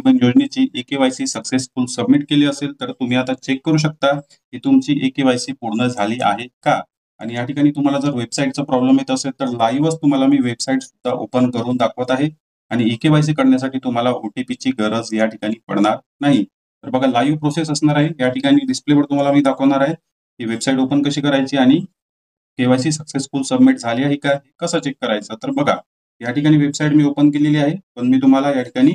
Bank योजनेची EKYC successful submit केली असेल तर तुम्ही आता चेक करू शकता की तुमची EKYC पूर्ण झाली आहे का. आणि या ठिकाणी तुम्हाला जर वेबसाईटचा प्रॉब्लेम येत असेल तर लाईव्हच तुम्हाला मी वेबसाईट सुद्धा ओपन करून दाखवत आहे. आणि EKYC करण्यासाठी तुम्हाला OTPची गरज या ठिकाणी पडणार नाही. तर बघा लाईव्ह प्रोसेस असणार आहे. या ठिकाणी डिस्प्लेवर तुम्हाला मी दाखवणार आहे की वेबसाईट ओपन कशी करायची आणि KYC सक्सेसफुल सबमिट झाली आहे का कसं चेक करायचं. तर बघा या ठिकाणी वेबसाईट मी ओपन केलेली आहे, पण मी तुम्हाला या ठिकाणी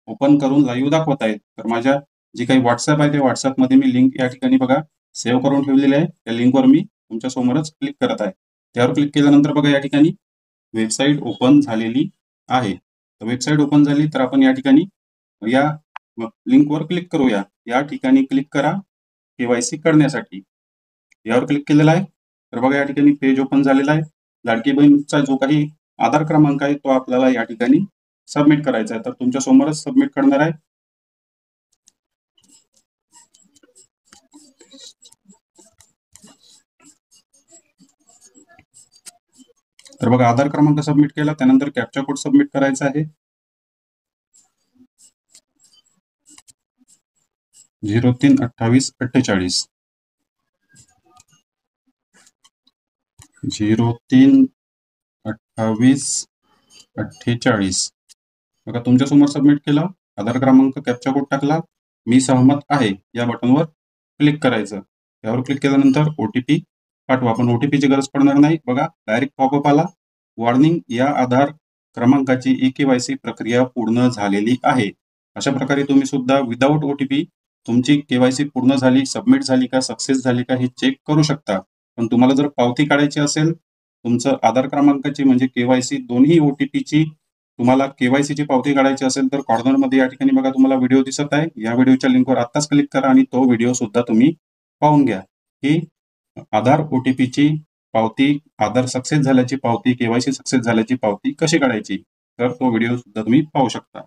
ओपन करून लाईव्ह दाखवत आहे. तर माझ्या जी काही व्हॉट्सअप आहे त्या व्हॉट्सअपमध्ये मी लिंक या ठिकाणी बघा सेव्ह करून ठेवलेली आहे. त्या लिंकवर मी तुमच्या समोरच क्लिक करत आहे. त्यावर क्लिक केल्यानंतर बघा या ठिकाणी वेबसाईट ओपन झालेली आहे. तर वेबसाईट ओपन झाली तर आपण या ठिकाणी या लिंकवर क्लिक करूया. या ठिकाणी क्लिक करा KYC करण्यासाठी. यावर क्लिक केलेला आहे तर बघा या ठिकाणी पेज ओपन झालेला आहे. लाडकी बहीणचा जो काही आधार क्रमांक आहे तो आपल्याला या ठिकाणी सबमिट करायचा आहे. तर तुमच्या समोरच सबमिट करणार आहे. तर बघा आधार क्रमांक सबमिट केला, त्यानंतर कॅप्चा कोड सबमिट करायचा आहे. 032848 032848 बघा तुमच्या समोर सबमिट केलं. आधार क्रमांक कॅप्चा कोड टाकला. मी सहमत आहे या बटनवर क्लिक करायचं. यावर क्लिक केल्यानंतर OTP पाठवा. पण OTPची गरज पडणार नाही. बघा डायरेक्ट पॉपअप आला. वॉर्निंग, या आधार क्रमांकाची EKYC प्रक्रिया पूर्ण झालेली आहे. अशा प्रकारे तुम्ही सुद्धा विदाऊट OTP तुमची KYC पूर्ण झाली, सबमिट झाली का, सक्सेस झाली का हे चेक करू शकता. पण तुम्हाला जर पावती काढायची असेल तुमचं आधार क्रमांकाची म्हणजे KYC दोन्ही OTPची तुम्हाला KYCची पावती काढायची असेल तर कॉर्नरमध्ये या ठिकाणी बघा तुम्हाला व्हिडिओ दिसत आहे. या व्हिडिओच्या लिंकवर आत्ताच क्लिक करा आणि तो व्हिडिओ सुद्धा तुम्ही पाहून घ्या की आधार OTPची पावती, आधार सक्सेस झाल्याची पावती, KYC सक्सेस झाल्याची पावती कशी काढायची. तर तो व्हिडिओ सुद्धा तुम्ही पाहू शकता.